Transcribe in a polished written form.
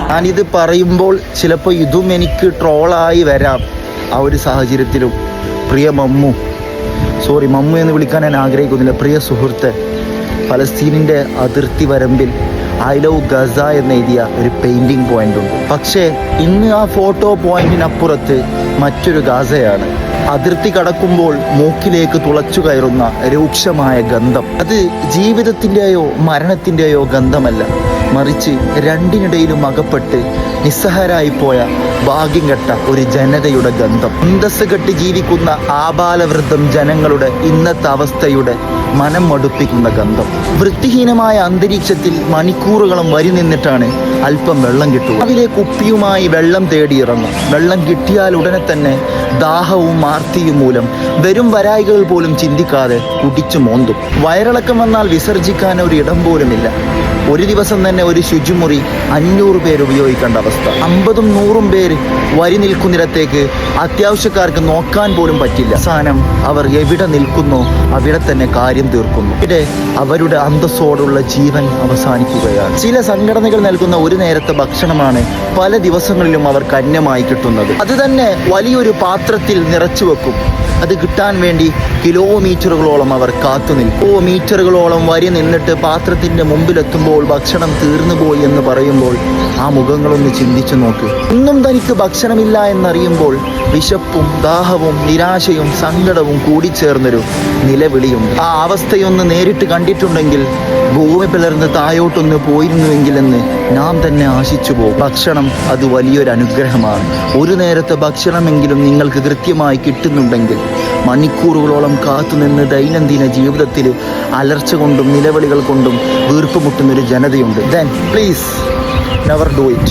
ഞാനിത് പറയുമ്പോൾ ചിലപ്പോൾ ഇതും എനിക്ക് ട്രോളായി വരാം. ആ ഒരു സാഹചര്യത്തിലും പ്രിയ മമ്മു എന്ന് വിളിക്കാൻ ഞാൻ ആഗ്രഹിക്കുന്നില്ല, പ്രിയ സുഹൃത്ത്, ഫലസ്തീനിൻ്റെ അതിർത്തി വരമ്പിൽ ഐ ലവ് ഗസ എന്നെഴുതിയ ഒരു പെയിൻറ്റിങ് പോയിന്റ് ഉണ്ട്. പക്ഷേ ഇന്ന് ആ ഫോട്ടോ പോയിന്റിനപ്പുറത്ത് മറ്റൊരു ഗാസയാണ്. അതിർത്തി കടക്കുമ്പോൾ മൂക്കിലേക്ക് തുളച്ചു കയറുന്ന രൂക്ഷമായ ഗന്ധം. അത് ജീവിതത്തിൻ്റെയോ മരണത്തിൻ്റെയോ ഗന്ധമല്ല, മറിച്ച് രണ്ടിനിടയിലും അകപ്പെട്ട് നിസ്സഹാരായിപ്പോയ ഭാഗ്യം കെട്ട ഒരു ജനതയുടെ ഗന്ധം. അന്തസ്സ് കെട്ട് ജീവിക്കുന്ന ആബാലവൃദ്ധം ജനങ്ങളുടെ ഇന്നത്തെ അവസ്ഥയുടെ മനം മടുപ്പിക്കുന്ന ഗന്ധം. വൃത്തിഹീനമായ അന്തരീക്ഷത്തിൽ മണിക്കൂറുകളും വരി നിന്നിട്ടാണ് അല്പം വെള്ളം കിട്ടുക. രാവിലെ കുപ്പിയുമായി വെള്ളം തേടിയിറങ്ങും. വെള്ളം കിട്ടിയാൽ ഉടനെ തന്നെ ദാഹവും ആർത്തിയും മൂലം വരും വരായികൾ പോലും ചിന്തിക്കാതെ കുടിച്ചു മോന്തും. വയറിളക്കം വന്നാൽ വിസർജിക്കാൻ ഒരു ഇടം പോലുമില്ല. ഒരു ദിവസം തന്നെ ഒരു ശുചിമുറി 500 പേര് ഉപയോഗിക്കേണ്ട അവസ്ഥ. 50ഉം 100ഉം പേര് വരി നിൽക്കുന്നിടത്തേക്ക് അത്യാവശ്യക്കാർക്ക് നോക്കാൻ പോലും പറ്റില്ല. അവസാനം അവർ എവിടെ നിൽക്കുന്നോ അവിടെ തന്നെ കാര്യം തീർക്കുന്നു. ഇവിടെ അവരുടെ അന്തസ്സോടുള്ള ജീവൻ അവസാനിക്കുകയാണ്. ചില സംഘടനകൾ നൽകുന്ന ഒരു നേരത്തെ ഭക്ഷണമാണ് പല ദിവസങ്ങളിലും അവർക്ക് അന്യമായി കിട്ടുന്നത്. അത് തന്നെ വലിയൊരു പാത്രത്തിൽ നിറച്ചു വെക്കും. അത് കിട്ടാൻ വേണ്ടി കിലോമീറ്ററുകളോളം അവർ കാത്തുനിൽക്കും. കിലോമീറ്ററുകളോളം വരി നിന്നിട്ട് പാത്രത്തിന്റെ മുമ്പിലെത്തുമ്പോൾ ഭക്ഷണം തീർന്നുപോയി എന്ന് പറയുമ്പോൾ ആ മുഖങ്ങളൊന്ന് ചിന്തിച്ചു നോക്ക്. ഇന്നും തനിക്ക് ഭക്ഷണമില്ല എന്നറിയുമ്പോൾ വിശപ്പും ദാഹവും നിരാശയും സങ്കടവും കൂടിച്ചേർന്നൊരു നിലവിളിയുണ്ട്. ആ അവസ്ഥയൊന്ന് നേരിട്ട് കണ്ടിട്ടുണ്ടെങ്കിൽ ഭൂമി പിളർന്ന് തായോട്ടൊന്ന് പോയിരുന്നുവെങ്കിലെന്ന് നാം തന്നെ ആശിച്ചു പോകും. ഭക്ഷണം അത് വലിയൊരു അനുഗ്രഹമാണ്. ഒരു നേരത്തെ ഭക്ഷണമെങ്കിലും നിങ്ങൾക്ക് കൃത്യമായി കിട്ടുന്നുണ്ടെങ്കിൽ മണിക്കൂറുകളോളം കാത്തുനിന്ന് ദൈനംദിന ജീവിതത്തിൽ അലർച്ച കൊണ്ടും നിലവിളികൾ കൊണ്ടും വീർപ്പുമുട്ടുന്നൊരു ജനതയുണ്ട്. Then please never do it.